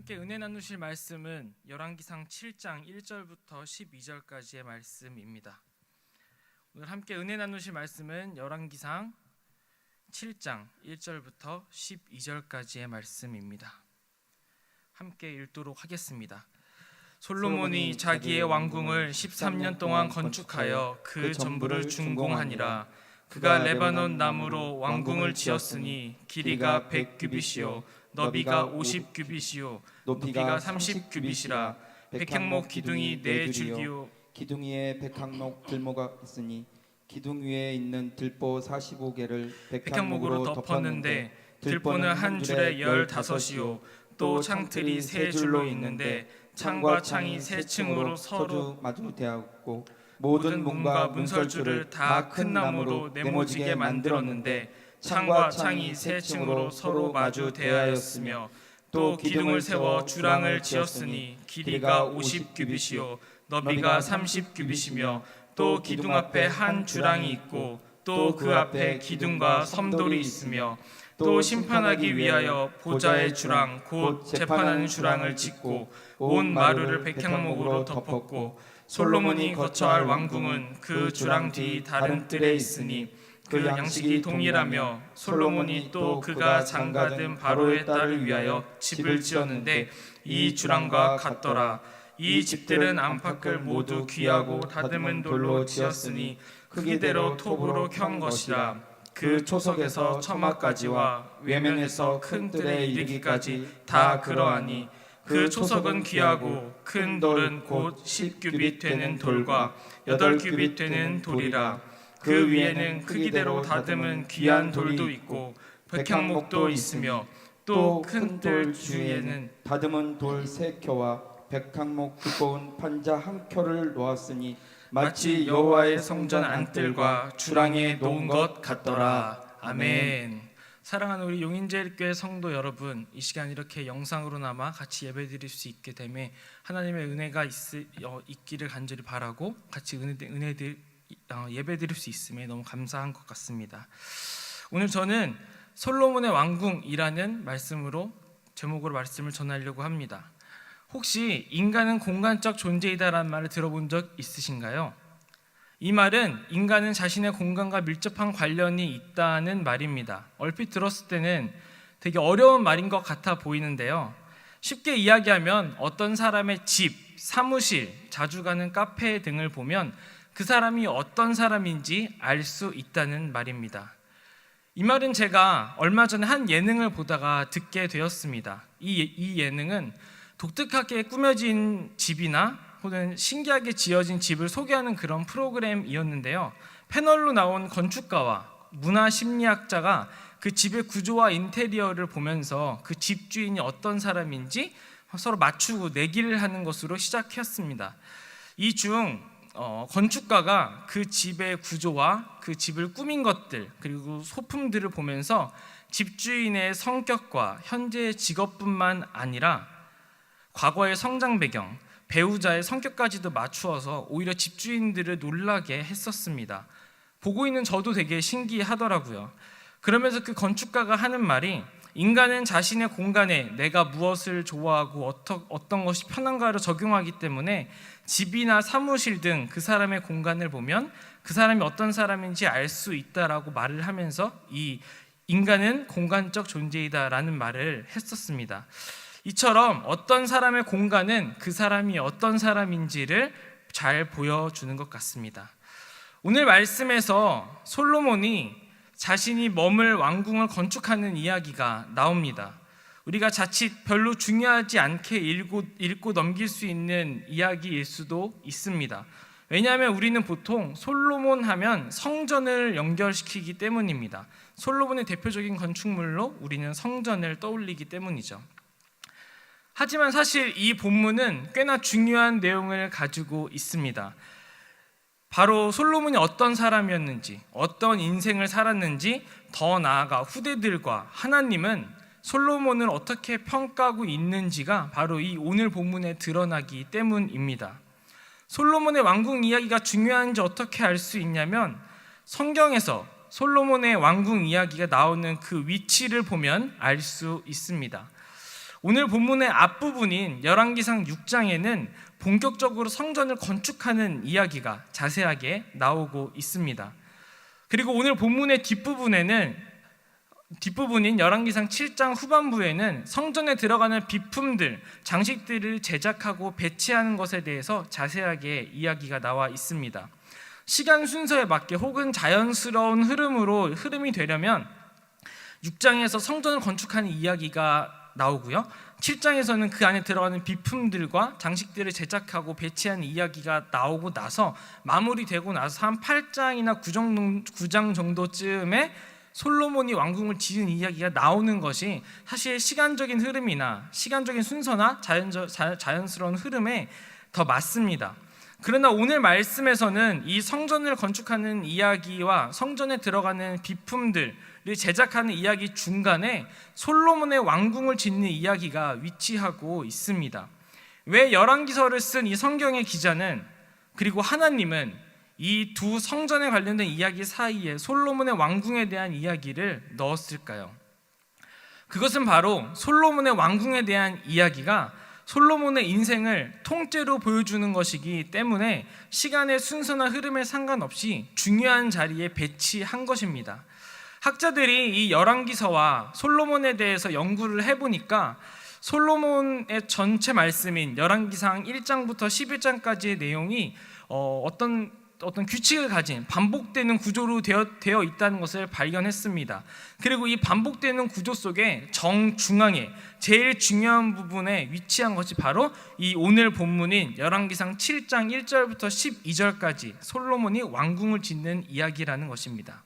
함께 은혜 나누실 말씀은 열왕기상 7장 1절부터 12절까지의 말씀입니다. 오늘 함께 은혜 나누실 말씀은 열왕기상 7장 1절부터 12절까지의 말씀입니다. 함께 읽도록 하겠습니다. 솔로몬이 자기의 왕궁을 13년 동안 건축하여 그 전부를 준공하니라. 그가 레바논 나무로 왕궁을 지었으니 길이가 100규빗이요 너비가 50규빗이요 높이가 30규빗이라. 백향목 기둥이 4줄기요 기둥 위에 백향목 들모가 있으니 기둥 위에 있는 들보 45개를 백향목으로 덮었는데 들보는 한 줄에 15이요 또 창틀이 3줄로 있는데 창과 창이 3층으로 서로 마주 대하고 모든 문과 문설주를 다 큰 나무로 네모지게 만들었는데 창과 창이 3층으로 서로 마주 대하였으며 또 기둥을 세워 주랑을 지었으니 길이가 50규빗이요 너비가 30규빗이며 또 기둥 앞에 한 주랑이 있고 또 그 앞에 기둥과 섬돌이 있으며 또 심판하기 위하여 보좌의 주랑 곧 재판하는 주랑을 짓고 온 마루를 백향목으로 덮었고 솔로몬이 거처할 왕궁은 그 주랑 뒤 다른 뜰에 있으니 그 양식이 동일하며 솔로몬이 또 그가 장가든 바로의 딸을 위하여 집을 지었는데 이 주랑과 같더라. 이 집들은 안팎을 모두 귀하고 다듬은 돌로 지었으니 크기대로 톱으로 켠 것이라. 그 초석에서 처마까지와 외면에서 큰 뜰에 이르기까지 다 그러하니 그 초석은 귀하고 큰 돌은 곧 10규빗 되는 돌과 8규빗 되는 돌이라. 그 위에는 크기대로 다듬은 귀한 돌도 있고 백향목도 있으며 또 큰 뜰 주위에는 다듬은 돌 3켜와 백향목 두꺼운 판자 1켜를 놓았으니 마치 여호와의 성전 안뜰과 주랑에 놓은 것 같더라. 아멘. 사랑하는 우리 용인제일교회 성도 여러분, 이 시간 이렇게 영상으로나마 같이 예배드릴 수 있게 됨에 하나님의 은혜가 있기를 간절히 바라고 같이 예배드릴 수 있음에 너무 감사한 것 같습니다. 오늘 저는 솔로몬의 왕궁이라는 제목으로 말씀을 전하려고 합니다. 혹시 인간은 공간적 존재이다라는 말을 들어본 적 있으신가요? 이 말은 인간은 자신의 공간과 밀접한 관련이 있다는 말입니다. 얼핏 들었을 때는 되게 어려운 말인 것 같아 보이는데요. 쉽게 이야기하면 어떤 사람의 집, 사무실, 자주 가는 카페 등을 보면 그 사람이 어떤 사람인지 알 수 있다는 말입니다. 이 말은 제가 얼마 전에 한 예능을 보다가 듣게 되었습니다. 이 예능은 독특하게 꾸며진 집이나 혹은 신기하게 지어진 집을 소개하는 그런 프로그램이었는데요. 패널로 나온 건축가와 문화심리학자가 그 집의 구조와 인테리어를 보면서 그 집주인이 어떤 사람인지 서로 맞추고 내기를 하는 것으로 시작했습니다. 이 중 건축가가 그 집의 구조와 그 집을 꾸민 것들 그리고 소품들을 보면서 집주인의 성격과 현재의 직업뿐만 아니라 과거의 성장 배경, 배우자의 성격까지도 맞추어서 오히려 집주인들을 놀라게 했었습니다. 보고 있는 저도 되게 신기하더라고요. 그러면서 그 건축가가 하는 말이 인간은 자신의 공간에 내가 무엇을 좋아하고 어떤 것이 편한가를 적용하기 때문에 집이나 사무실 등 그 사람의 공간을 보면 그 사람이 어떤 사람인지 알 수 있다라고 말을 하면서 이 인간은 공간적 존재이다라는 말을 했었습니다. 이처럼 어떤 사람의 공간은 그 사람이 어떤 사람인지를 잘 보여주는 것 같습니다. 오늘 말씀에서 솔로몬이 자신이 머물 왕궁을 건축하는 이야기가 나옵니다. 우리가 자칫 별로 중요하지 않게 읽고 넘길 수 있는 이야기일 수도 있습니다. 왜냐하면 우리는 보통 솔로몬 하면 성전을 연결시키기 때문입니다. 솔로몬의 대표적인 건축물로 우리는 성전을 떠올리기 때문이죠. 하지만 사실 이 본문은 꽤나 중요한 내용을 가지고 있습니다. 바로 솔로몬이 어떤 사람이었는지, 어떤 인생을 살았는지, 더 나아가 후대들과 하나님은 솔로몬을 어떻게 평가하고 있는지가 바로 이 오늘 본문에 드러나기 때문입니다. 솔로몬의 왕궁 이야기가 중요한지 어떻게 알 수 있냐면 성경에서 솔로몬의 왕궁 이야기가 나오는 그 위치를 보면 알 수 있습니다. 오늘 본문의 앞부분인 열왕기상 6장에는 본격적으로 성전을 건축하는 이야기가 자세하게 나오고 있습니다. 그리고 오늘 본문의 뒷부분인 열왕기상 7장 후반부에는 성전에 들어가는 비품들, 장식들을 제작하고 배치하는 것에 대해서 자세하게 이야기가 나와 있습니다. 시간 순서에 맞게 혹은 자연스러운 흐름이 되려면 6장에서 성전을 건축하는 이야기가 나오고요, 7장에서는 그 안에 들어가는 비품들과 장식들을 제작하고 배치하는 이야기가 나오고 나서 마무리되고 나서 한 8장이나 9장 정도쯤에 솔로몬이 왕궁을 지은 이야기가 나오는 것이 사실 시간적인 흐름이나 시간적인 순서나 자연스러운 흐름에 더 맞습니다. 그러나 오늘 말씀에서는 이 성전을 건축하는 이야기와 성전에 들어가는 비품들을 제작하는 이야기 중간에 솔로몬의 왕궁을 짓는 이야기가 위치하고 있습니다. 왜 열왕기서를 쓴 이 성경의 기자는, 그리고 하나님은 이 두 성전에 관련된 이야기 사이에 솔로몬의 왕궁에 대한 이야기를 넣었을까요? 그것은 바로 솔로몬의 왕궁에 대한 이야기가 솔로몬의 인생을 통째로 보여주는 것이기 때문에 시간의 순서나 흐름에 상관없이 중요한 자리에 배치한 것입니다. 학자들이 이 열왕기서와 솔로몬에 대해서 연구를 해보니까 솔로몬의 전체 말씀인 열왕기상 1장부터 11장까지의 내용이 어떤 규칙을 가진 반복되는 구조로 되어 있다는 것을 발견했습니다. 그리고 이 반복되는 구조 속에 정중앙에 제일 중요한 부분에 위치한 것이 바로 이 오늘 본문인 열왕기상 7장 1절부터 12절까지 솔로몬이 왕궁을 짓는 이야기라는 것입니다.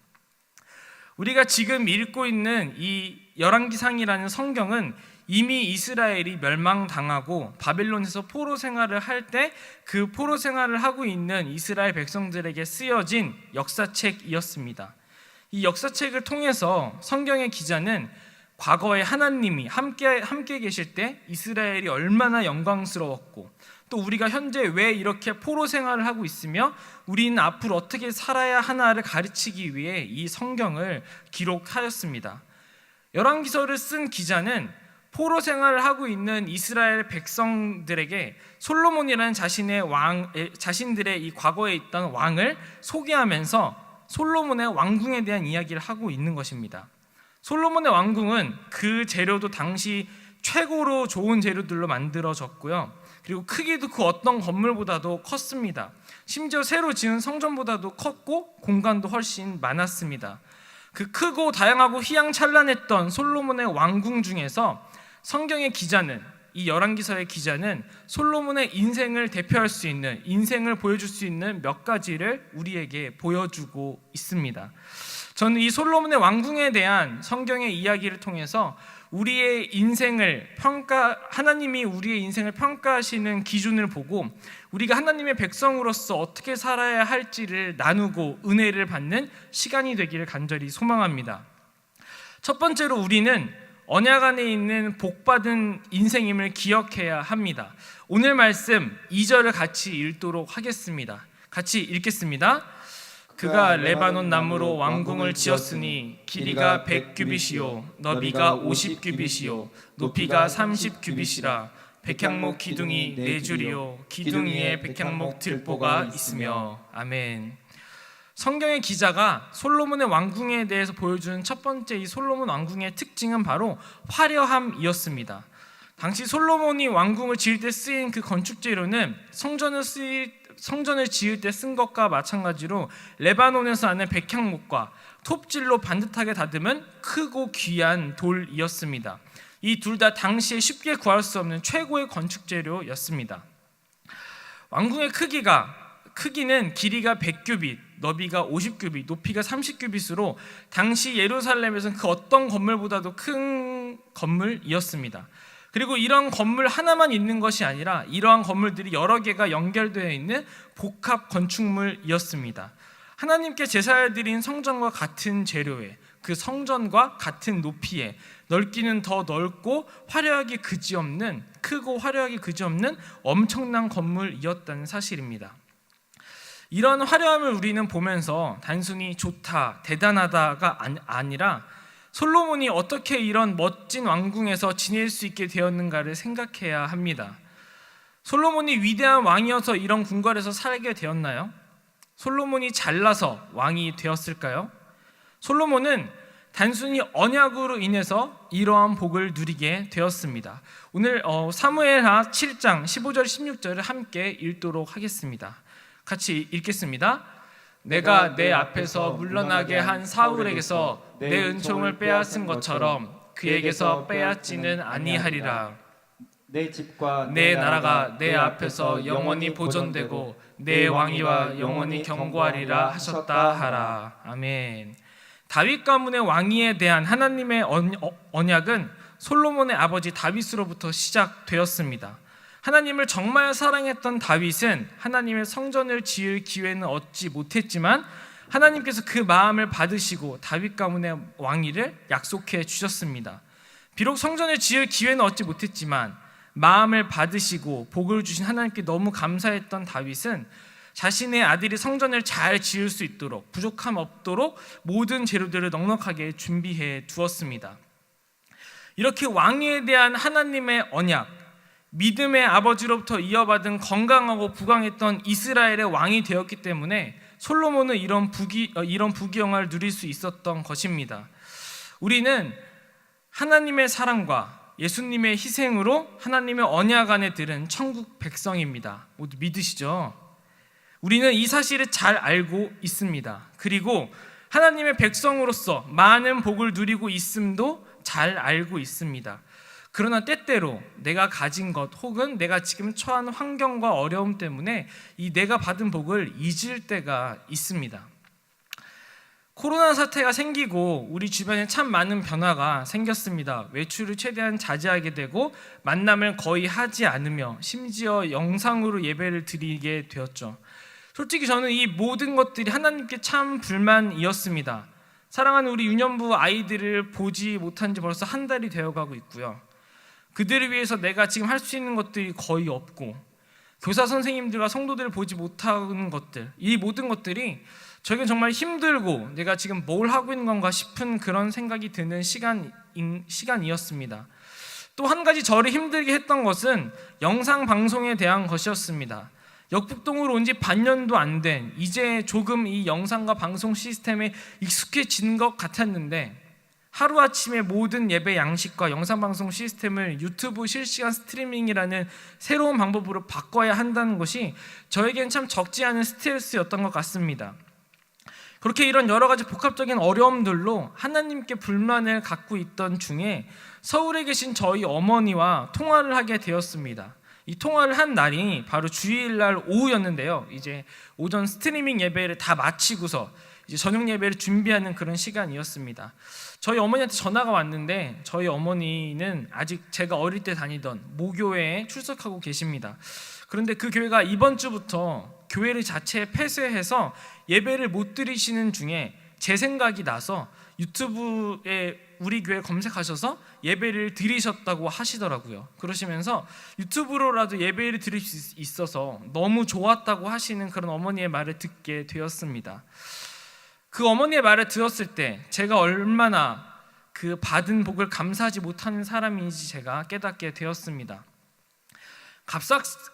우리가 지금 읽고 있는 이 열왕기상이라는 성경은 이미 이스라엘이 멸망당하고 바벨론에서 포로 생활을 할 때 그 포로 생활을 하고 있는 이스라엘 백성들에게 쓰여진 역사책이었습니다. 이 역사책을 통해서 성경의 기자는 과거에 하나님이 함께 계실 때 이스라엘이 얼마나 영광스러웠고, 또 우리가 현재 왜 이렇게 포로 생활을 하고 있으며 우리는 앞으로 어떻게 살아야 하나를 가르치기 위해 이 성경을 기록하였습니다. 열왕기서를 쓴 기자는 포로 생활을 하고 있는 이스라엘 백성들에게 솔로몬이라는 자신들의 이 과거에 있던 왕을 소개하면서 솔로몬의 왕궁에 대한 이야기를 하고 있는 것입니다. 솔로몬의 왕궁은 그 재료도 당시 최고로 좋은 재료들로 만들어졌고요, 그리고 크기도 그 어떤 건물보다도 컸습니다. 심지어 새로 지은 성전보다도 컸고 공간도 훨씬 많았습니다. 그 크고 다양하고 휘황찬란했던 솔로몬의 왕궁 중에서 성경의 기자는, 이 열왕기서의 기자는 솔로몬의 인생을 대표할 수 있는, 인생을 보여줄 수 있는 몇 가지를 우리에게 보여주고 있습니다. 저는 이 솔로몬의 왕궁에 대한 성경의 이야기를 통해서 우리의 인생을 하나님이 우리의 인생을 평가하시는 기준을 보고 우리가 하나님의 백성으로서 어떻게 살아야 할지를 나누고 은혜를 받는 시간이 되기를 간절히 소망합니다. 첫 번째로 우리는 언약 안에 있는 복받은 인생임을 기억해야 합니다. 오늘 말씀 2절을 같이 읽도록 하겠습니다. 같이 읽겠습니다. 그가 레바논 나무로 왕궁을 지었으니 길이가 100규빗이요 너비가 50규빗이요 높이가 30규빗이라 백향목 기둥이 4줄이요 기둥 위에 백향목 들보가 있으며. 아멘. 성경의 기자가 솔로몬의 왕궁에 대해서 보여주는 첫 번째 이 솔로몬 왕궁의 특징은 바로 화려함이었습니다. 당시 솔로몬이 왕궁을 지을 때 쓰인 그 건축 재료는 성전을 지을 때 쓴 것과 마찬가지로 레바논에서 나는 백향목과 톱질로 반듯하게 다듬은 크고 귀한 돌이었습니다. 이 둘 다 당시에 쉽게 구할 수 없는 최고의 건축 재료였습니다. 왕궁의 크기는 길이가 100규빗, 너비가 50규빗, 높이가 30규빗으로 당시 예루살렘에서는 그 어떤 건물보다도 큰 건물이었습니다. 그리고 이런 건물 하나만 있는 것이 아니라 이러한 건물들이 여러 개가 연결되어 있는 복합 건축물이었습니다. 하나님께 제사드린 성전과 같은 재료에, 그 성전과 같은 높이에, 넓기는 더 넓고 화려하기 그지없는, 크고 화려하기 그지없는 엄청난 건물이었다는 사실입니다. 이런 화려함을 우리는 보면서 단순히 좋다, 대단하다가 아니라 솔로몬이 어떻게 이런 멋진 왕궁에서 지낼 수 있게 되었는가를 생각해야 합니다. 솔로몬이 위대한 왕이어서 이런 궁궐에서 살게 되었나요? 솔로몬이 잘나서 왕이 되었을까요? 솔로몬은 단순히 언약으로 인해서 이러한 복을 누리게 되었습니다. 오늘 사무엘하 7장 15절 16절을 함께 읽도록 하겠습니다. 같이 읽겠습니다. 내가 내 앞에서 물러나게 한 사울에게서 내 은총을 빼앗은 것처럼 그에게서 빼앗지는 아니하리라. 내 집과 내 나라가 내 앞에서 영원히 보존되고 내 왕위와 영원히 경고하리라 하셨다 하라. 아멘. 다윗 가문의 왕위에 대한 하나님의 언약은 솔로몬의 아버지 다윗으로부터 시작되었습니다. 하나님을 정말 사랑했던 다윗은 하나님의 성전을 지을 기회는 얻지 못했지만 하나님께서 그 마음을 받으시고 다윗 가문의 왕위를 약속해 주셨습니다. 비록 성전을 지을 기회는 얻지 못했지만 마음을 받으시고 복을 주신 하나님께 너무 감사했던 다윗은 자신의 아들이 성전을 잘 지을 수 있도록 부족함 없도록 모든 재료들을 넉넉하게 준비해 두었습니다. 이렇게 왕위에 대한 하나님의 언약, 믿음의 아버지로부터 이어받은 건강하고 부강했던 이스라엘의 왕이 되었기 때문에 솔로몬은 이런 부귀영화를 누릴 수 있었던 것입니다. 우리는 하나님의 사랑과 예수님의 희생으로 하나님의 언약 안에 들은 천국 백성입니다. 모두 믿으시죠? 우리는 이 사실을 잘 알고 있습니다. 그리고 하나님의 백성으로서 많은 복을 누리고 있음도 잘 알고 있습니다. 그러나 때때로 내가 가진 것 혹은 내가 지금 처한 환경과 어려움 때문에 이 내가 받은 복을 잊을 때가 있습니다. 코로나 사태가 생기고 우리 주변에 참 많은 변화가 생겼습니다. 외출을 최대한 자제하게 되고 만남을 거의 하지 않으며 심지어 영상으로 예배를 드리게 되었죠. 솔직히 저는 이 모든 것들이 하나님께 참 불만이었습니다. 사랑하는 우리 유년부 아이들을 보지 못한 지 벌써 한 달이 되어가고 있고요. 그들을 위해서 내가 지금 할 수 있는 것들이 거의 없고 교사 선생님들과 성도들을 보지 못하는 것들, 이 모든 것들이 저에겐 정말 힘들고 내가 지금 뭘 하고 있는 건가 싶은 그런 생각이 드는 시간이었습니다. 또 한 가지 저를 힘들게 했던 것은 영상 방송에 대한 것이었습니다. 역북동으로 온 지 반년도 안 된 이제 조금 이 영상과 방송 시스템에 익숙해진 것 같았는데 하루아침에 모든 예배 양식과 영상방송 시스템을 유튜브 실시간 스트리밍이라는 새로운 방법으로 바꿔야 한다는 것이 저에겐 참 적지 않은 스트레스였던 것 같습니다. 그렇게 이런 여러 가지 복합적인 어려움들로 하나님께 불만을 갖고 있던 중에 서울에 계신 저희 어머니와 통화를 하게 되었습니다. 이 통화를 한 날이 바로 주일날 오후였는데요. 이제 오전 스트리밍 예배를 다 마치고서 이제 저녁 예배를 준비하는 그런 시간이었습니다. 저희 어머니한테 전화가 왔는데 저희 어머니는 아직 제가 어릴 때 다니던 모교회에 출석하고 계십니다. 그런데 그 교회가 이번 주부터 교회를 자체 폐쇄해서 예배를 못 드리시는 중에 제 생각이 나서 유튜브에 우리 교회 검색하셔서 예배를 드리셨다고 하시더라고요. 그러시면서 유튜브로라도 예배를 드릴 수 있어서 너무 좋았다고 하시는 그런 어머니의 말을 듣게 되었습니다. 그 어머니의 말을 들었을 때 제가 얼마나 그 받은 복을 감사하지 못하는 사람인지 제가 깨닫게 되었습니다.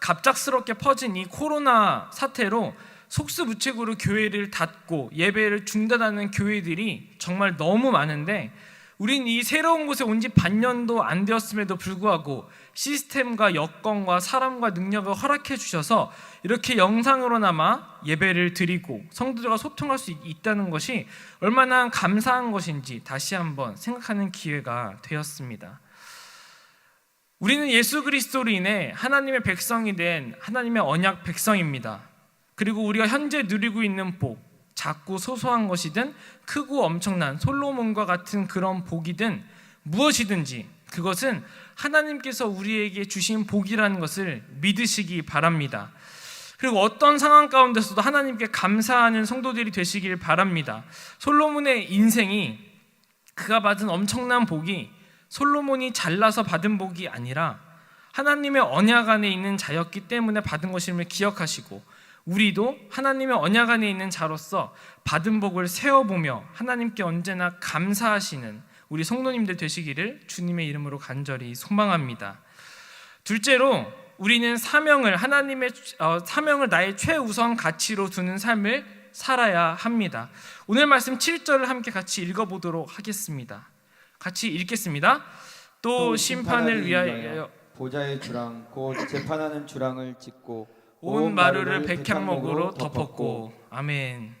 갑작스럽게 퍼진 이 코로나 사태로 속수무책으로 교회를 닫고 예배를 중단하는 교회들이 정말 너무 많은데 우린 이 새로운 곳에 온 지 반년도 안 되었음에도 불구하고 시스템과 여건과 사람과 능력을 허락해 주셔서 이렇게 영상으로나마 예배를 드리고 성도들과 소통할 수 있다는 것이 얼마나 감사한 것인지 다시 한번 생각하는 기회가 되었습니다. 우리는 예수 그리스도로 인해 하나님의 백성이 된 하나님의 언약 백성입니다. 그리고 우리가 현재 누리고 있는 복, 작고 소소한 것이든 크고 엄청난 솔로몬과 같은 그런 복이든 무엇이든지 그것은 하나님께서 우리에게 주신 복이라는 것을 믿으시기 바랍니다. 그리고 어떤 상황 가운데서도 하나님께 감사하는 성도들이 되시길 바랍니다. 솔로몬의 인생이 그가 받은 엄청난 복이 솔로몬이 잘나서 받은 복이 아니라 하나님의 언약 안에 있는 자였기 때문에 받은 것임을 기억하시고 우리도 하나님의 언약 안에 있는 자로서 받은 복을 세어보며 하나님께 언제나 감사하시는 우리 성도님들 되시기를 주님의 이름으로 간절히 소망합니다. 둘째로 우리는 사명을 나의 최우선 가치로 두는 삶을 살아야 합니다. 오늘 말씀 7절을 함께 같이 읽어보도록 하겠습니다. 같이 읽겠습니다. 또 심판을 위하여 보좌의 주랑 곧 재판하는 주랑을 짓고 온 마루를 백향목으로 덮었고. 아멘.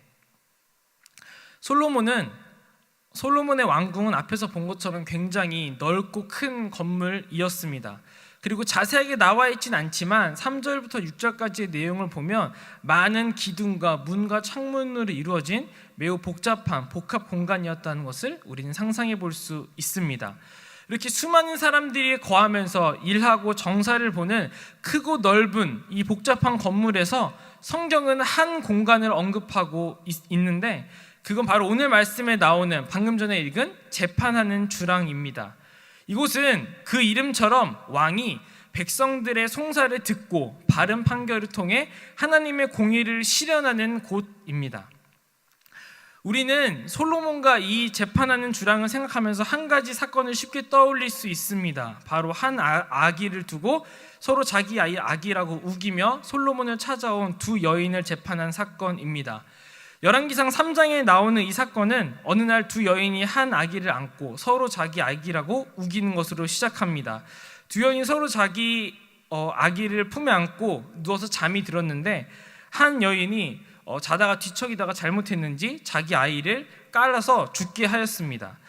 솔로몬의 왕궁은 앞에서 본 것처럼 굉장히 넓고 큰 건물이었습니다. 그리고 자세하게 나와 있진 않지만 3절부터 6절까지의 내용을 보면 많은 기둥과 문과 창문으로 이루어진 매우 복합 공간이었다는 것을 우리는 상상해 볼 수 있습니다. 이렇게 수많은 사람들이 거하면서 일하고 정사를 보는 크고 넓은 이 복잡한 건물에서 성경은 한 공간을 언급하고 있는데, 그건 바로 오늘 말씀에 나오는 방금 전에 읽은 재판하는 주랑입니다. 이곳은 그 이름처럼 왕이 백성들의 송사를 듣고 바른 판결을 통해 하나님의 공의를 실현하는 곳입니다. 우리는 솔로몬과 이 재판하는 주랑을 생각하면서 한 가지 사건을 쉽게 떠올릴 수 있습니다. 바로 한 아기를 두고 서로 자기 아기라고 우기며 솔로몬을 찾아온 두 여인을 재판한 사건입니다. 열왕기상 3장에 나오는 이 사건은 어느 날 두 여인이 한 아기를 안고 서로 자기 아기라고 우기는 것으로 시작합니다. 두 여인이 서로 자기 아기를 품에 안고 누워서 잠이 들었는데, 한 여인이 자다가 뒤척이다가 잘못했는지 자기 아이를 깔아서 죽게 하였습니다.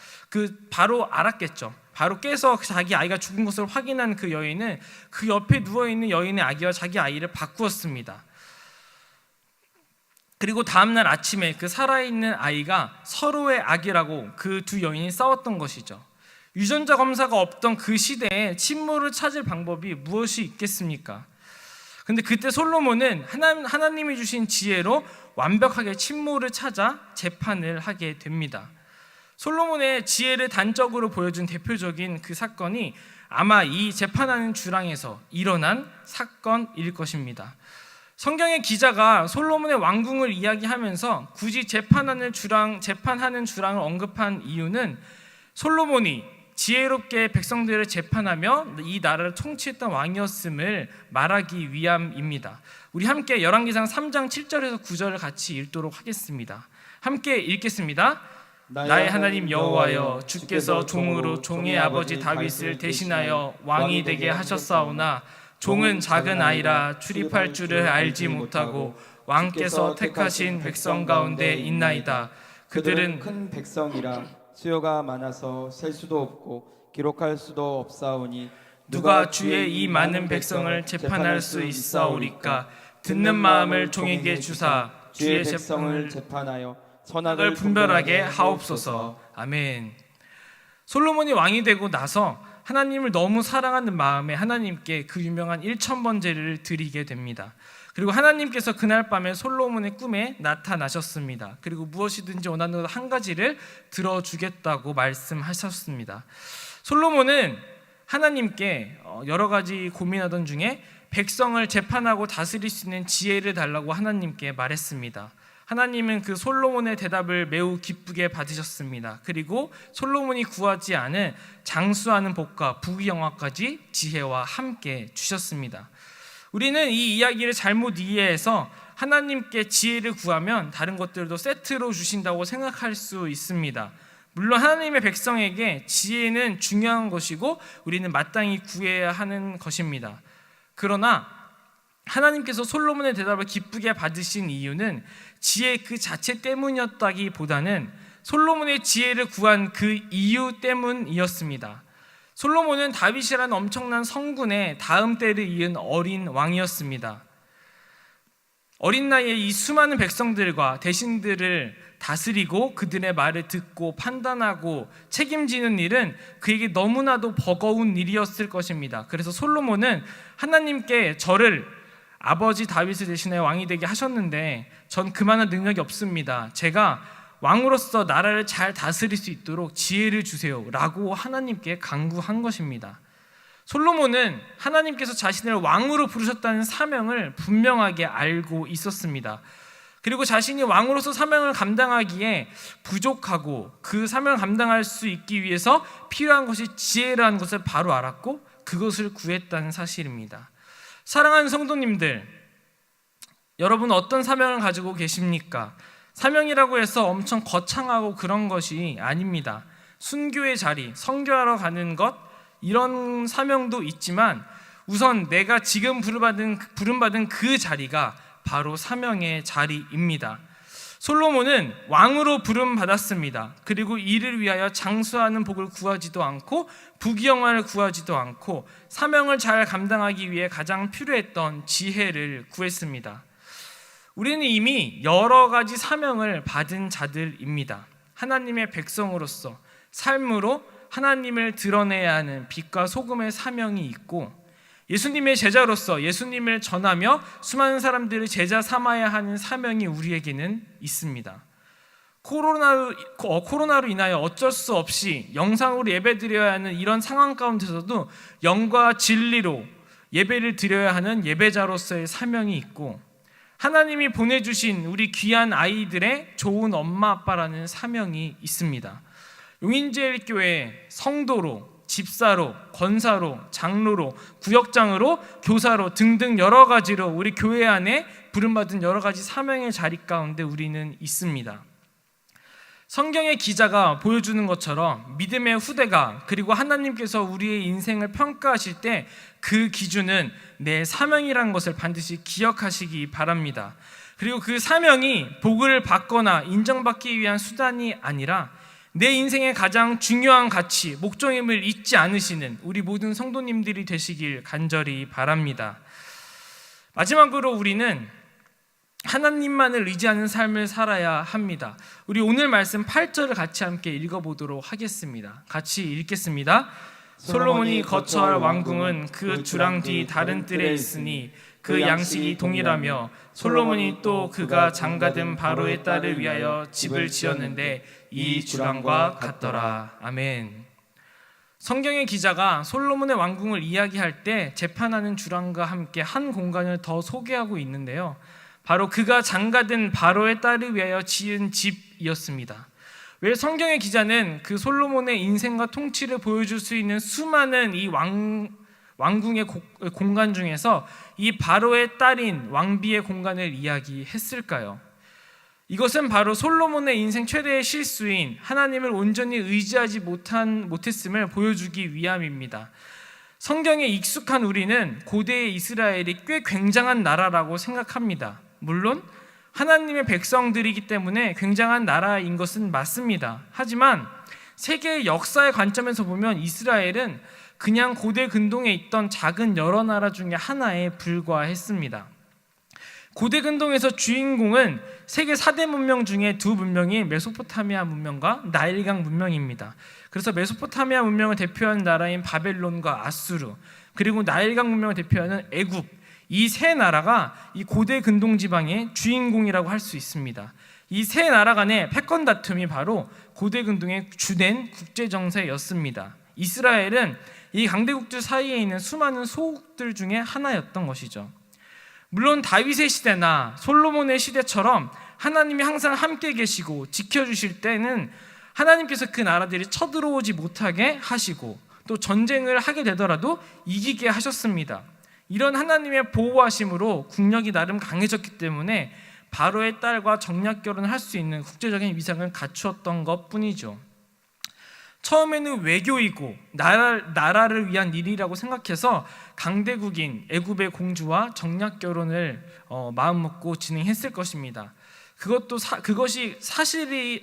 바로 알았겠죠. 바로 깨서 자기 아이가 죽은 것을 확인한 그 여인은 그 옆에 누워있는 여인의 아기와 자기 아이를 바꾸었습니다. 그리고 다음날 아침에 그 살아있는 아이가 서로의 아기라고 그 두 여인이 싸웠던 것이죠. 유전자 검사가 없던 그 시대에 친모를 찾을 방법이 무엇이 있겠습니까? 근데 그때 솔로몬은 하나님이 주신 지혜로 완벽하게 친모를 찾아 재판을 하게 됩니다. 솔로몬의 지혜를 단적으로 보여준 대표적인 그 사건이 아마 이 재판하는 주랑에서 일어난 사건일 것입니다. 성경의 기자가 솔로몬의 왕궁을 이야기하면서 굳이 재판하는 주랑을 언급한 이유는 솔로몬이 지혜롭게 백성들을 재판하며 이 나라를 통치했던 왕이었음을 말하기 위함입니다. 우리 함께 열왕기상 3장 7절에서 9절을 같이 읽도록 하겠습니다. 함께 읽겠습니다. 나의 하나님 여호와여, 주께서 종으로 종의 아버지 다윗을 대신하여 왕이 되게 하셨사오나 종은 작은 아이라 출입할 줄을 알지 못하고 왕께서 택하신 백성 가운데 있나이다. 그들은 큰 백성이라 수요가 많아서 셀 수도 없고 기록할 수도 없사오니 누가 주의 이 많은 백성을 재판할 수 있사오리까? 듣는 마음을 종에게 주사 주의 백성을 재판하여 선악을 분별하게 하옵소서. 아멘. 솔로몬이 왕이 되고 나서 하나님을 너무 사랑하는 마음에 하나님께 그 유명한 1000번제를 드리게 됩니다. 그리고 하나님께서 그날 밤에 솔로몬의 꿈에 나타나셨습니다. 그리고 무엇이든지 원하는 것 한 가지를 들어주겠다고 말씀하셨습니다. 솔로몬은 하나님께 여러 가지 고민하던 중에 백성을 재판하고 다스릴 수 있는 지혜를 달라고 하나님께 말했습니다. 하나님은 그 솔로몬의 대답을 매우 기쁘게 받으셨습니다. 그리고 솔로몬이 구하지 않은 장수하는 복과 부귀영화까지 지혜와 함께 주셨습니다. 우리는 이 이야기를 잘못 이해해서 하나님께 지혜를 구하면 다른 것들도 세트로 주신다고 생각할 수 있습니다. 물론 하나님의 백성에게 지혜는 중요한 것이고 우리는 마땅히 구해야 하는 것입니다. 그러나 하나님께서 솔로몬의 대답을 기쁘게 받으신 이유는 지혜 그 자체 때문이었다기보다는 솔로몬의 지혜를 구한 그 이유 때문이었습니다. 솔로몬은 다윗이라는 엄청난 성군의 다음 때를 이은 어린 왕이었습니다. 어린 나이에 이 수많은 백성들과 대신들을 다스리고 그들의 말을 듣고 판단하고 책임지는 일은 그에게 너무나도 버거운 일이었을 것입니다. 그래서 솔로몬은 하나님께 저를 아버지 다윗을 대신해 왕이 되게 하셨는데 전 그만한 능력이 없습니다. 제가 왕으로서 나라를 잘 다스릴 수 있도록 지혜를 주세요 라고 하나님께 간구한 것입니다. 솔로몬은 하나님께서 자신을 왕으로 부르셨다는 사명을 분명하게 알고 있었습니다. 그리고 자신이 왕으로서 사명을 감당하기에 부족하고 그 사명을 감당할 수 있기 위해서 필요한 것이 지혜라는 것을 바로 알았고 그것을 구했다는 사실입니다. 사랑하는 성도님들, 여러분 어떤 사명을 가지고 계십니까? 사명이라고 해서 엄청 거창하고 그런 것이 아닙니다. 순교의 자리, 선교하러 가는 것, 이런 사명도 있지만 우선 내가 지금 부름받은 그 자리가 바로 사명의 자리입니다. 솔로몬은 왕으로 부름받았습니다. 그리고 이를 위하여 장수하는 복을 구하지도 않고 부귀영화를 구하지도 않고 사명을 잘 감당하기 위해 가장 필요했던 지혜를 구했습니다. 우리는 이미 여러 가지 사명을 받은 자들입니다. 하나님의 백성으로서 삶으로 하나님을 드러내야 하는 빛과 소금의 사명이 있고, 예수님의 제자로서 예수님을 전하며 수많은 사람들을 제자 삼아야 하는 사명이 우리에게는 있습니다. 코로나로 인하여 어쩔 수 없이 영상으로 예배드려야 하는 이런 상황 가운데서도 영과 진리로 예배를 드려야 하는 예배자로서의 사명이 있고, 하나님이 보내주신 우리 귀한 아이들의 좋은 엄마 아빠라는 사명이 있습니다. 용인제일교회 성도로, 집사로, 권사로, 장로로, 구역장으로, 교사로 등등 여러 가지로 우리 교회 안에 부름받은 여러 가지 사명의 자리 가운데 우리는 있습니다. 성경의 기자가 보여주는 것처럼 믿음의 후대가, 그리고 하나님께서 우리의 인생을 평가하실 때 그 기준은 내 사명이라는 것을 반드시 기억하시기 바랍니다. 그리고 그 사명이 복을 받거나 인정받기 위한 수단이 아니라 내 인생의 가장 중요한 가치, 목적임을 잊지 않으시는 우리 모든 성도님들이 되시길 간절히 바랍니다. 마지막으로 우리는 하나님만을 의지하는 삶을 살아야 합니다. 우리 오늘 말씀 8절을 같이 함께 읽어보도록 하겠습니다. 같이 읽겠습니다. 솔로몬이 거처할 왕궁은 그 주랑 뒤 다른 뜰에 있으니 그 양식이 동일하며 솔로몬이 또 그가 장가든 바로의 딸을 위하여 집을 지었는데 이 주랑과 같더라. 아멘. 성경의 기자가 솔로몬의 왕궁을 이야기할 때 재판하는 주랑과 함께 한 공간을 더 소개하고 있는데요, 바로 그가 장가든 바로의 딸을 위하여 지은 집이었습니다. 왜 성경의 기자는 그 솔로몬의 인생과 통치를 보여줄 수 있는 수많은 이 왕궁의 공간 중에서 이 바로의 딸인 왕비의 공간을 이야기했을까요? 이것은 바로 솔로몬의 인생 최대의 실수인 하나님을 온전히 의지하지 못했음을 보여주기 위함입니다. 성경에 익숙한 우리는 고대의 이스라엘이 꽤 굉장한 나라라고 생각합니다. 물론 하나님의 백성들이기 때문에 굉장한 나라인 것은 맞습니다. 하지만 세계의 역사의 관점에서 보면 이스라엘은 그냥 고대 근동에 있던 작은 여러 나라 중에 하나에 불과했습니다. 고대 근동에서 주인공은 세계 4대 문명 중에 두 문명이 메소포타미아 문명과 나일강 문명입니다. 그래서 메소포타미아 문명을 대표하는 나라인 바벨론과 아수르, 그리고 나일강 문명을 대표하는 애굽, 이 세 나라가 이 고대 근동 지방의 주인공이라고 할 수 있습니다. 이 세 나라 간의 패권 다툼이 바로 고대 근동의 주된 국제 정세였습니다. 이스라엘은 이 강대국들 사이에 있는 수많은 소국들 중에 하나였던 것이죠. 물론 다윗의 시대나 솔로몬의 시대처럼 하나님이 항상 함께 계시고 지켜주실 때는 하나님께서 그 나라들이 쳐들어오지 못하게 하시고 또 전쟁을 하게 되더라도 이기게 하셨습니다. 이런 하나님의 보호하심으로 국력이 나름 강해졌기 때문에 바로의 딸과 정략 결혼을 할 수 있는 국제적인 위상을 갖추었던 것뿐이죠. 처음에는 외교이고 나라를 위한 일이라고 생각해서 강대국인 애굽의 공주와 정략 결혼을 마음 먹고 진행했을 것입니다. 그것이 사실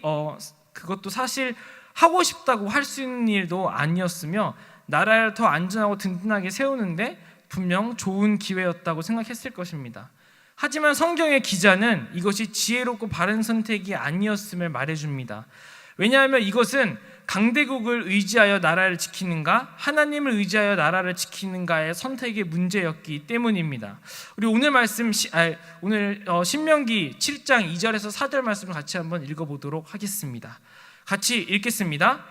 하고 싶다고 할 수 있는 일도 아니었으며 나라를 더 안전하고 든든하게 세우는데 분명 좋은 기회였다고 생각했을 것입니다. 하지만 성경의 기자는 이것이 지혜롭고 바른 선택이 아니었음을 말해줍니다. 왜냐하면 이것은 강대국을 의지하여 나라를 지키는가, 하나님을 의지하여 나라를 지키는가의 선택의 문제였기 때문입니다. 우리 오늘 말씀 신명기 7장 2절에서 4절 말씀을 같이 한번 읽어보도록 하겠습니다. 같이 읽겠습니다.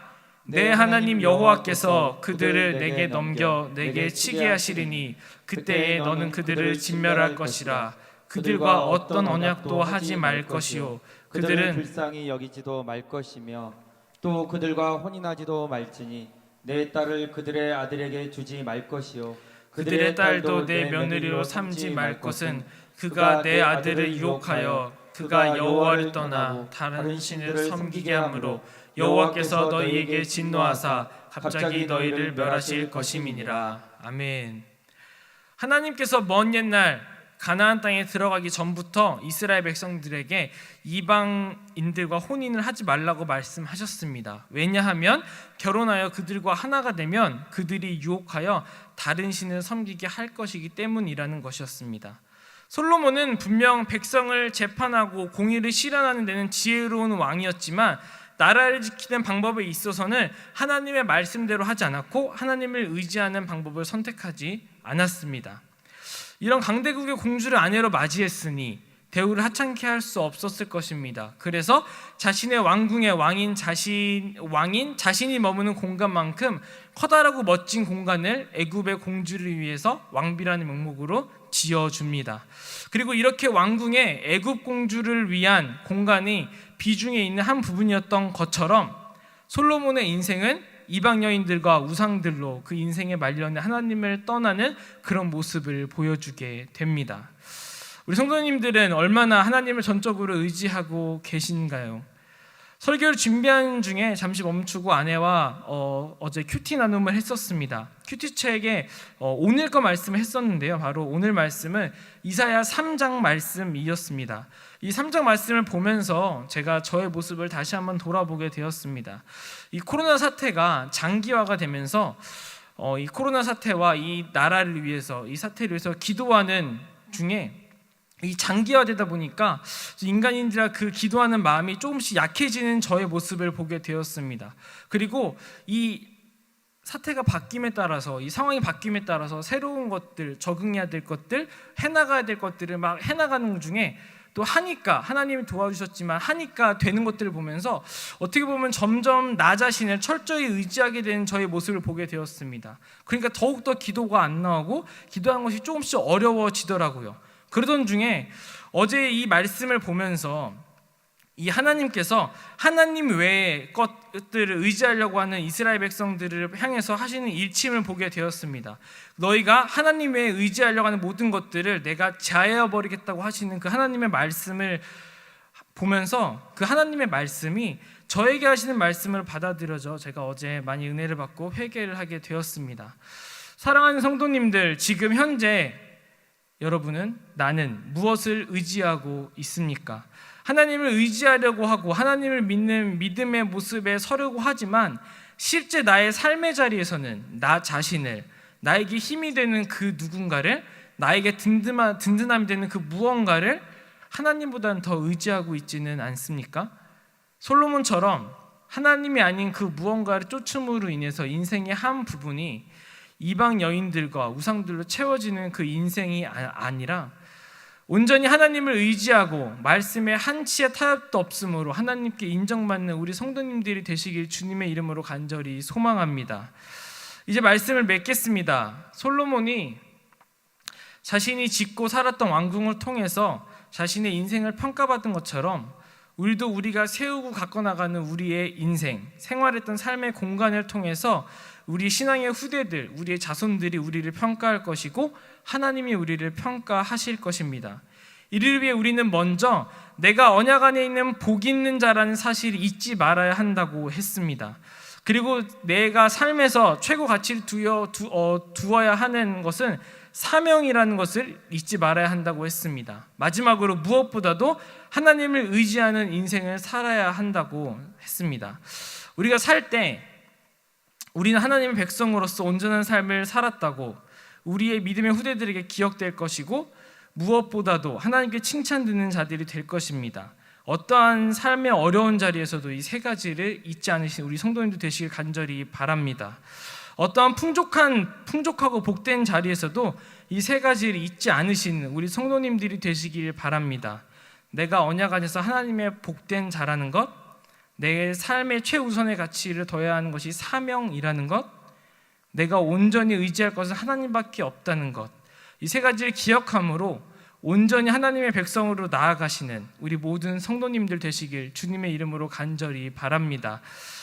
내 하나님 여호와께서 그들을 내게 넘겨 내게 치게 하시리니 그때에 너는 그들을 진멸할 것이라. 그들과 어떤 언약도 하지 말 것이요 그들을 불쌍히 여기지도 말 것이며 또 그들과 혼인하지도 말지니 내 딸을 그들의 아들에게 주지 말 것이요 그들의 딸도 내 며느리로 삼지 말 것은 그가 내 아들을 유혹하여 그가 여호와를 떠나 다른 신을 섬기게 하므로 여호와께서 너희에게 진노하사 갑자기 너희를 멸하실 것임이니라. 아멘. 하나님께서 먼 옛날 가나안 땅에 들어가기 전부터 이스라엘 백성들에게 이방인들과 혼인을 하지 말라고 말씀하셨습니다. 왜냐하면 결혼하여 그들과 하나가 되면 그들이 유혹하여 다른 신을 섬기게 할 것이기 때문이라는 것이었습니다. 솔로몬은 분명 백성을 재판하고 공의를 실현하는 데는 지혜로운 왕이었지만 나라를 지키는 방법에 있어서는 하나님의 말씀대로 하지 않았고 하나님을 의지하는 방법을 선택하지 않았습니다. 이런 강대국의 공주를 아내로 맞이했으니 대우를 하찮게 할 수 없었을 것입니다. 그래서 자신의 왕궁의 왕인 자신이 머무는 공간만큼 커다랗고 멋진 공간을 애굽의 공주를 위해서 왕비라는 명목으로 지어줍니다. 그리고 이렇게 왕궁에 애굽 공주를 위한 공간이 비중에 있는 한 부분이었던 것처럼 솔로몬의 인생은 이방 여인들과 우상들로 그 인생의 말년에 하나님을 떠나는 그런 모습을 보여주게 됩니다. 우리 성도님들은 얼마나 하나님을 전적으로 의지하고 계신가요? 설교를 준비하는 중에 잠시 멈추고 아내와 어제 큐티 나눔을 했었습니다. 큐티책에 오늘 거 말씀을 했었는데요. 바로 오늘 말씀은 이사야 3장 말씀이었습니다. 이 3장 말씀을 보면서 제가 저의 모습을 다시 한번 돌아보게 되었습니다. 이 코로나 사태가 장기화가 되면서 이 코로나 사태와 이 나라를 위해서 이 사태를 위해서 기도하는 중에 이 장기화되다 보니까 인간인들아 그 기도하는 마음이 조금씩 약해지는 저의 모습을 보게 되었습니다. 그리고 이 사태가 바뀜에 따라서 이 상황이 바뀜에 따라서 새로운 것들, 적응해야 될 것들, 해나가야 될 것들을 막 해나가는 중에 또 하니까 하나님이 도와주셨지만 하니까 되는 것들을 보면서 어떻게 보면 점점 나 자신을 철저히 의지하게 되는 저의 모습을 보게 되었습니다. 그러니까 더욱더 기도가 안 나오고 기도하는 것이 조금씩 어려워지더라고요. 그러던 중에 어제 이 말씀을 보면서 이 하나님께서 하나님 외의 것들을 의지하려고 하는 이스라엘 백성들을 향해서 하시는 일침을 보게 되었습니다. 너희가 하나님 외에 의지하려고 하는 모든 것들을 내가 제하여버리겠다고 하시는 그 하나님의 말씀을 보면서 그 하나님의 말씀이 저에게 하시는 말씀을 받아들여져 제가 어제 많이 은혜를 받고 회개를 하게 되었습니다. 사랑하는 성도님들, 지금 현재 여러분은 나는 무엇을 의지하고 있습니까? 하나님을 의지하려고 하고 하나님을 믿는 믿음의 모습에 서려고 하지만 실제 나의 삶의 자리에서는 나 자신을, 나에게 힘이 되는 그 누군가를, 나에게 든든함이 되는 그 무언가를 하나님보다는 더 의지하고 있지는 않습니까? 솔로몬처럼 하나님이 아닌 그 무언가를 쫓음으로 인해서 인생의 한 부분이 이방 여인들과 우상들로 채워지는 그 인생이 아니라 온전히 하나님을 의지하고 말씀에 한치의 타협도 없으므로 하나님께 인정받는 우리 성도님들이 되시길 주님의 이름으로 간절히 소망합니다. 이제 말씀을 맺겠습니다. 솔로몬이 자신이 짓고 살았던 왕궁을 통해서 자신의 인생을 평가받은 것처럼 우리도 우리가 세우고 갖고 나가는 우리의 인생, 생활했던 삶의 공간을 통해서 우리 신앙의 후대들, 우리의 자손들이 우리를 평가할 것이고 하나님이 우리를 평가하실 것입니다. 이를 위해 우리는 먼저 내가 언약 안에 있는 복 있는 자라는 사실을 잊지 말아야 한다고 했습니다. 그리고 내가 삶에서 최고 가치를 두어야 하는 것은 사명이라는 것을 잊지 말아야 한다고 했습니다. 마지막으로 무엇보다도 하나님을 의지하는 인생을 살아야 한다고 했습니다. 우리가 살 때 우리는 하나님의 백성으로서 온전한 삶을 살았다고 우리의 믿음의 후대들에게 기억될 것이고 무엇보다도 하나님께 칭찬 듣는 자들이 될 것입니다. 어떠한 삶의 어려운 자리에서도 이 세 가지를 잊지 않으신 우리 성도님들 되시길 간절히 바랍니다. 어떠한 풍족하고 복된 자리에서도 이 세 가지를 잊지 않으시는 우리 성도님들이 되시길 바랍니다. 내가 언약 안에서 하나님의 복된 자라는 것, 내 삶의 최우선의 가치를 둬야 하는 것이 사명이라는 것, 내가 온전히 의지할 것은 하나님밖에 없다는 것, 이 세 가지를 기억함으로 온전히 하나님의 백성으로 나아가시는 우리 모든 성도님들 되시길 주님의 이름으로 간절히 바랍니다.